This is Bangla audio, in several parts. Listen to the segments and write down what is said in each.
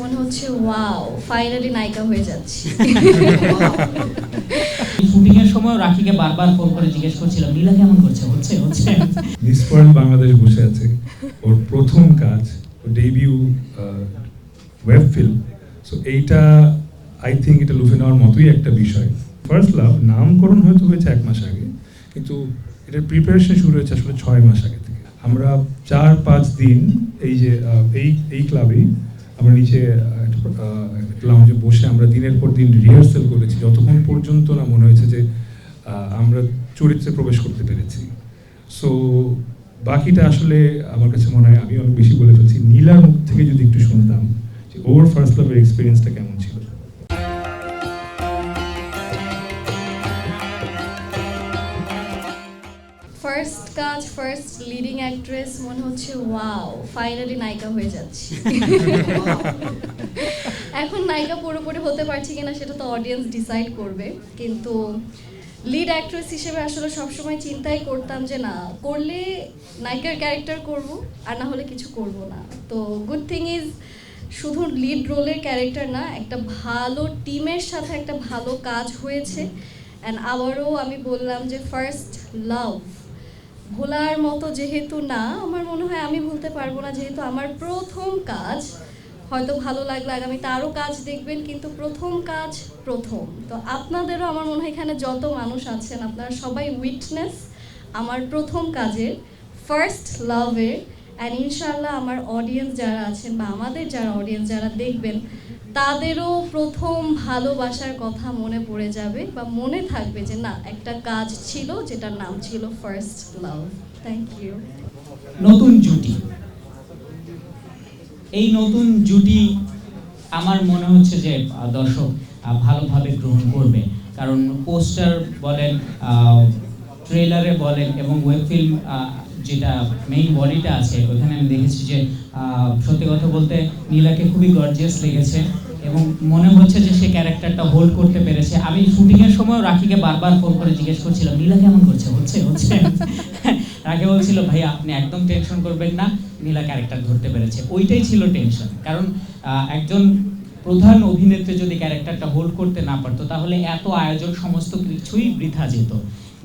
মনে হচ্ছে ওয়াও ফাইনালি নায়িকা হয়ে যাচ্ছি। শুটিং এর সময় রাখিকে বারবার ফোন করে জিজ্ঞেস করছিলাম নীলা কেমন করছে, হচ্ছে হচ্ছে। মিস ওয়ার্ল্ড বাংলাদেশ বসে আছে, ওর প্রথম কাজ, ওর ডেবিউ ওয়েব ফিল্ম। সো এইটা আই থিঙ্ক এটা লুফে নেওয়ার মতোই একটা বিষয়। ফার্স্ট লাভ নামকরণ হয়তো হয়েছে 1 মাস আগে, কিন্তু এটার প্রিপারেশন শুরু হয়েছে আসলে 6 মাস আগে থেকে। আমরা 4-5 দিন এই যে এই ক্লাবেই আমরা নিচে লাউঞ্জে বসে আমরা দিনের পর দিন রিহার্সাল করেছি, যতক্ষণ পর্যন্ত না মনে হয়েছে যে আমরা চরিত্রে প্রবেশ করতে পেরেছি। সো বাকিটা আসলে আমার কাছে মনে হয় আমি অনেক বেশি বলে ফেলছি। নীলার মুখ থেকে যদি একটু শুনতাম যে ওর ফার্স্ট লাভের এক্সপিরিয়েন্সটা কেমন ছিল। ফার্স্ট কাজ, ফার্স্ট লিডিং অ্যাক্ট্রেস, মনে হচ্ছে ওয়াও ফাইনালি নায়িকা হয়ে যাচ্ছি। এখন নায়িকা পুরোপুরি হতে পারছি কিনা সেটা তো অডিয়েন্স ডিসাইড করবে, কিন্তু লিড অ্যাক্ট্রেস হিসেবে আসলে সবসময় চিন্তাই করতাম যে না করলে নায়িকার ক্যারেক্টার করব, আর না হলে কিছু করব না। তো গুড থিং ইজ শুধু লিড রোলের ক্যারেক্টার না, একটা ভালো টিমের সাথে একটা ভালো কাজ হয়েছে। অ্যান্ড আবারও আমি বললাম যে ফার্স্ট লাভ ভোলার মতো যেহেতু না, আমার মনে হয় আমি ভুলতে পারবো না, যেহেতু আমার প্রথম কাজ। হয়তো ভালো লাগলো আগামীতে আরও কাজ দেখবেন, কিন্তু প্রথম কাজ প্রথম। তো আপনাদেরও আমার মনে হয় এখানে যত মানুষ আছেন আপনারা সবাই উইটনেস আমার প্রথম কাজের, ফার্স্ট লাভের। অ্যান্ড ইনশাল্লাহ আমার অডিয়েন্স যারা আছেন বা আমাদের যারা অডিয়েন্স যারা দেখবেন তাদেরও প্রথম ভালোবাসার কথা মনে পড়ে যাবে বা মনে থাকবে যে না একটা কাজ ছিল যেটার নাম ছিল ফার্স্ট লাভ। Thank you. নতুন জুটি, এই নতুন জুটি আমার মনে হচ্ছে যে দর্শক ভালোভাবে গ্রহণ করবে, কারণ পোস্টার বলেন, ট্রেলারে বলেন এবং ওয়েব ফিল্ম যেটা মেইন বডিটা আছে ওখানে আমি দেখেছি যে সত্যি কথা বলতে নীলাকে খুবই গর্জিয়াস লেগেছে এবং মনে হচ্ছে যে সে ক্যারেক্টারটা হোল্ড করতে পেরেছে। আমি শুটিংয়ের সময় রাখিকে বারবার ফোন করে জিজ্ঞেস করছিলাম নীলা কেমন করছে, হচ্ছে হচ্ছে। রাখি বলছিল ভাই আপনি একদম টেনশন করবেন না, নীলা ক্যারেক্টার ধরতে পেরেছে। ওইটাই ছিল টেনশন, কারণ একজন প্রধান অভিনেত্রী যদি ক্যারেক্টারটা হোল্ড করতে না পারতো তাহলে এত আয়োজন সমস্ত কিছুই বৃথা যেত।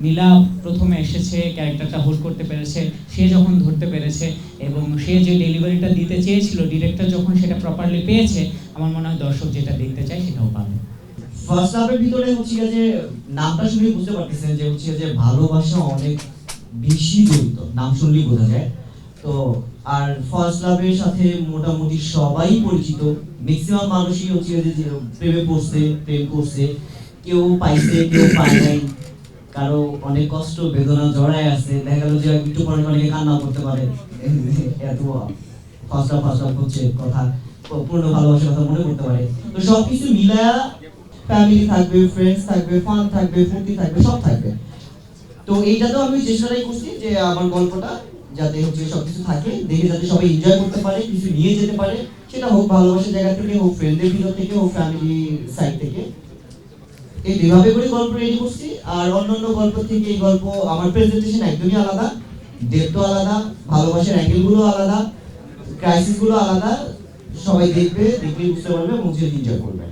নীলা প্রথমে এসেছে, ক্যারেক্টারটা হোল্ড করতে পেরেছে, সে যখন ধরতে পেরেছে এবং সে যে ডেলিভারিটা দিতে চেয়েছিল ডিরেক্টর যখন সেটা প্রপারলি পেয়েছে, আমার মনে হয় দর্শক যেটা দেখতে চায় সেটাও পাবে। ফার্স্ট লাভের ভিতরে হচ্ছে যে নামটা শুনে বুঝতে পারতেছেন যে হচ্ছে যে ভালোবাসা অনেক বেশি জড়িত, নাম শুনলেই বোঝা যায়। তো আর ফার্স্ট লাভের সাথে মোটামুটি সবাই পরিচিত, ম্যাক্সিমাম মানুষই হচ্ছে যে প্রেমে পড়ছে, প্রেম করছে, কেউ পাইছে কেউ পায় নাই, কারো অনেক কষ্ট বেদনা জড়ায় আছে, দেখা গেল যে একটু পরে অনেকে কান্না করতে পারে, এত ফার্স্ট লাভ হচ্ছে কথা, পূর্ণ ভালোবাসার কথা মনে করতে পারে। তো সবকিছু মিলায়া ফ্যামিলি থাকবে, ফ্রেন্ডস থাকবে, ফান থাকবে, ফুর্তি থাকবে, সব থাকবে। তো এইটাতেও আমি চেষ্টাটাই করছি যে আমার গল্পটা যাতে হচ্ছে সবকিছু থাকে, দেখে যাতে সবাই এনজয় করতে পারে, কিছু নিয়ে যেতে পারে, সেটা হোক ভালোবাসার জায়গা থেকে, হোক ফ্রেন্ডের ভিতর থেকে, হোক ফ্যামিলি সাইড থেকে। এই দুইভাবে করে গল্প রেডি করছি। আর অন্যান্য গল্প থেকে এই গল্প আমার প্রেজেন্টেশন একদমই আলাদা, ডেপথ আলাদা, ভালোবাসার অ্যাঙ্গেলগুলো আলাদা, ক্রাইসিসগুলো আলাদা। সবাই দেখবে, দেখলেই বুঝতে পারবে এবং এনজয় করবে।